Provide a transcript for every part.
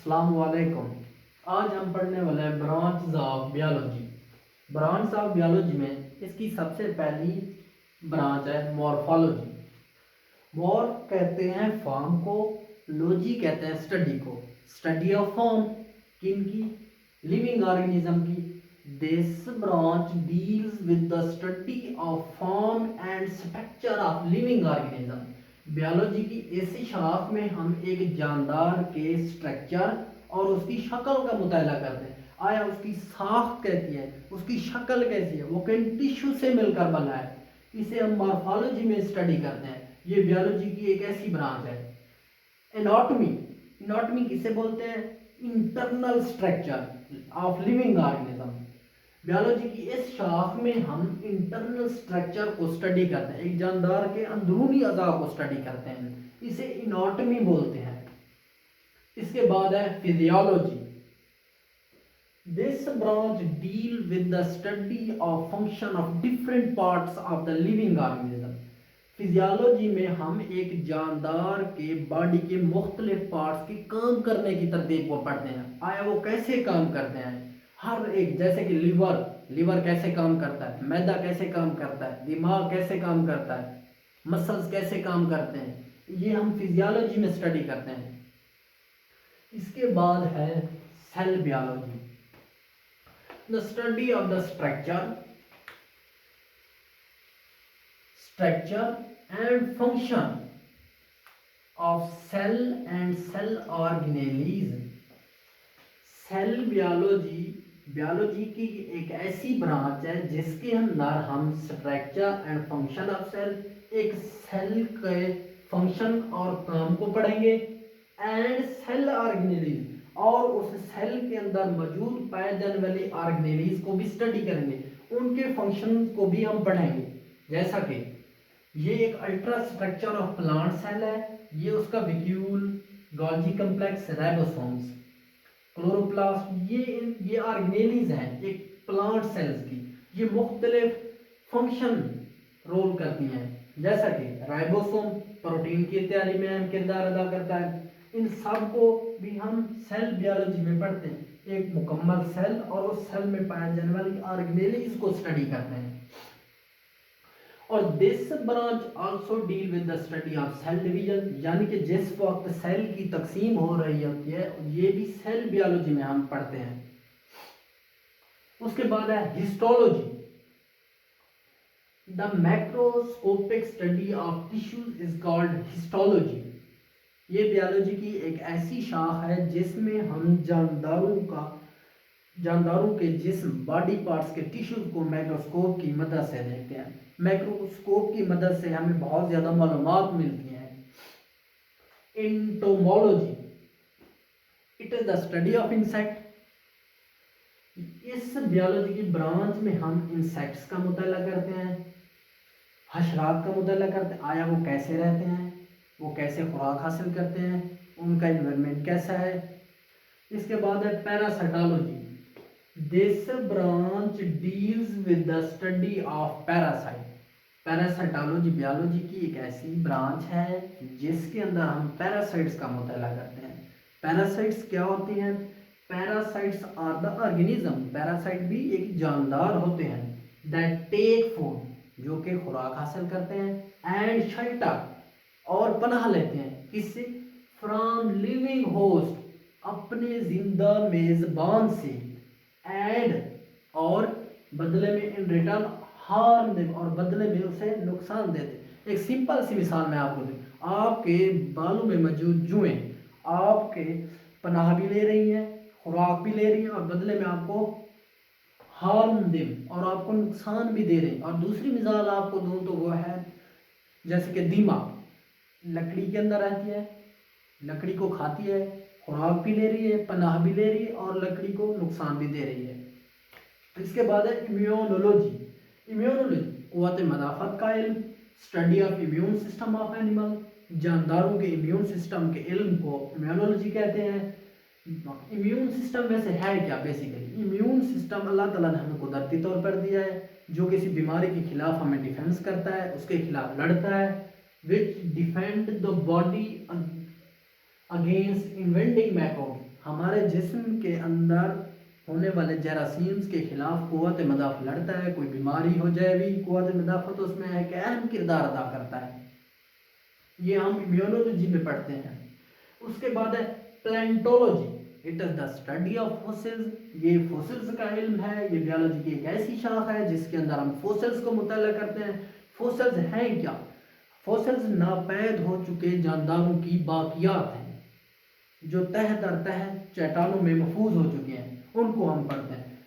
अस्सलामुअलैकुम। आज हम पढ़ने वाले हैं branch of biology. Branch of biology में इसकी सबसे पहली ब्रांच है मॉर्फोलॉजी। मॉर्फ कहते हैं फॉर्म को, लॉजी कहते हैं स्टडी को। स्टडी ऑफ फॉर्म किनकी? लिविंग ऑर्गेनिज्म की। This branch deals with the study of form and structure of living organism. Biology की इसी शाख में हम एक जानदार के स्ट्रक्चर और उसकी शक्ल का मुताला करते हैं। आया उसकी साख कैसी है, उसकी शक्ल कैसी है, वो किन टिश्यू से मिलकर बना है, इसे हम मॉर्फोलॉजी में स्टडी करते हैं। ये बायोलॉजी की एक ऐसी ब्रांच है। एनाटॉमी, एनाटॉमी किसे बोलते हैं? Internal structure of living organism. Biology की इस शाख में हम इंटरनल स्ट्रक्चर को स्टडी करते हैं, एक जानदार के अंदरूनी अज़ा को स्टडी करते हैं, इसे एनाटॉमी बोलते हैं। इसके बाद है physiology. This branch deal with the study of function of different parts of the living organism. Physiology में हम एक जानदार के बॉडी के मुख्तलिफ पार्ट्स के काम करने की तरतीब को पढ़ते हैं। आया वो कैसे काम करते हैं, हर एक, जैसे कि लीवर कैसे काम करता है, मैदा कैसे काम करता है, दिमाग कैसे काम करता है, मसल्स कैसे काम करते हैं, ये हम फिजियोलॉजी में स्टडी करते हैं। इसके बाद है cell biology. The study of the structure and function of cell and cell organelles. Cell biology की एक ऐसी ब्रांच है जिसके अंदर हम structure and function of cell, एक सेल के फंक्शन और काम को पढ़ेंगे, एंड सेल ऑर्गेनेलीज, और उस सेल के अंदर मौजूद पाए जाने वाली ऑर्गेनेलीज को भी स्टडी करेंगे, उनके फंक्शन को भी हम पढ़ेंगे। जैसा कि ये एक ultra structure of plant cell है, ये उसका vacuole, Golgi complex, ribosomes, chloroplast, ये ऑर्गेनेलीज हैं एक प्लांट सेल्स की। ये मुख्तलिफ फंक्शन रोल करती हैं, जैसा कि राइबोसोम प्रोटीन की तैयारी में अहम किरदार अदा करता है। इन सब को भी हम सेल बायोलॉजी में पढ़ते हैं, एक मुकम्मल सेल और उस सेल में पाए जाने वाली ऑर्गेनेलीज को स्टडी करते हैं। और this branch also deal with the study of cell division, यानी कि जिस वक्त सेल की तकसीम हो रही होती है, ये भी सेल बायोलॉजी में हम पढ़ते हैं। उसके बाद है histology. The macroscopic study of tissues is called histology. ये बायोलॉजी की एक ऐसी शाख है जिसमें हम जानदारों के जिस्म, बॉडी पार्ट्स के टिश्यूज को माइक्रोस्कोप की मदद से देखते हैं। माइक्रोस्कोप की मदद से हमें बहुत ज़्यादा मालूमात मिलती हैं। Entomology, it is the study of insect. इस बायोलॉजी की ब्रांच में हम इंसेक्ट्स का मुताला करते हैं, हशरात का मुताला करते हैं। आया वो कैसे रहते हैं, वो कैसे खुराक हासिल करते हैं, उनका इन्वायरमेंट कैसा है। इसके बाद है parasitology. This branch deals with the study of parasite. Parasitology biology की एक ऐसी ब्रांच है जिसके अंदर हम पैरासाइट्स का मुताला करते हैं। पैरासाइट्स क्या होती हैं? Parasites are the organism, parasite भी एक जानदार होते हैं, दैट टेक फूड, जो कि खुराक हासिल करते हैं, एंड शेल्टर, और पनाह लेते हैं, किससे? फ्रॉम लिविंग होस्ट, अपने जिंदा मेजबान से, एड, और बदले में, इन रिटर्न हार्म देम, और बदले में उसे नुकसान देते। एक सिंपल सी मिसाल मैं आपको दूं, आपके बालों में मौजूद जुएं आपके पनाह भी ले रही हैं, खुराक भी ले रही हैं, और बदले में आपको हार्म देम, और आपको नुकसान भी दे रहे हैं। और दूसरी मिसाल आपको दूं तो वो है जैसे कि दीमक लकड़ी के अंदर रहती है, लकड़ी को खाती है, खुराक भी ले रही है, पनाह भी ले रही है, और लकड़ी को नुकसान भी दे रही है। इसके बाद है इम्यूनोलॉजी। इम्यूनोलॉजी क़ुव्वत मदाफ़त का इल्म, study of immune system of animal. जानदारों के इम्यून सिस्टम के इल्म को इम्यूनोलॉजी कहते हैं। इम्यून सिस्टम वैसे है क्या? बेसिकली इम्यून सिस्टम अल्लाह ताला ने हमें कुदरती तौर पर दिया है, जो किसी बीमारी के खिलाफ हमें डिफेंस करता है, उसके खिलाफ लड़ता है, which defend the body against inventing microbes, हमारे जिस्म के अंदर होने वाले जरासीम्स के खिलाफ क़ुव्वत मदाफ़ लड़ता है। कोई बीमारी हो जाए भी क़ुव्वत मदाफ़त उसमें एक अहम किरदार अदा करता है। ये हम इम्यूनोलॉजी में पढ़ते हैं। उसके बाद है palaeontology, it is the study of fossils. ये फॉसिल्स का इल्म है। ये बायोलॉजी की एक ऐसी शाख है जिसके अंदर हम फॉसिल्स को मुताला करते हैं। फॉसिल्स हैं क्या? फॉसिल्स नापैद हो चुके जानदारों की बाकियात हैं जो तह दर तह चट्टानों में महफूज हो चुके हैं, उनको हम पढ़ते हैं।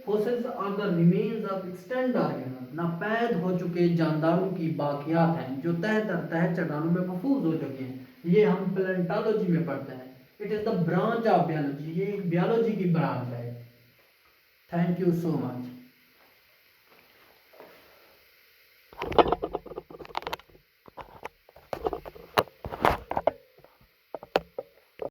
Fossils are the remains of extant organism. नापैद हो चुके जानदारों की बाकियात हैं जो तह दर तह चट्टानों में महफूज हो चुके हैं। ये हम प्लेंटोलॉजी में पढ़ते हैं। It is the branch of biology. ये एक बायोलॉजी की ब्रांच है। Thank you so much.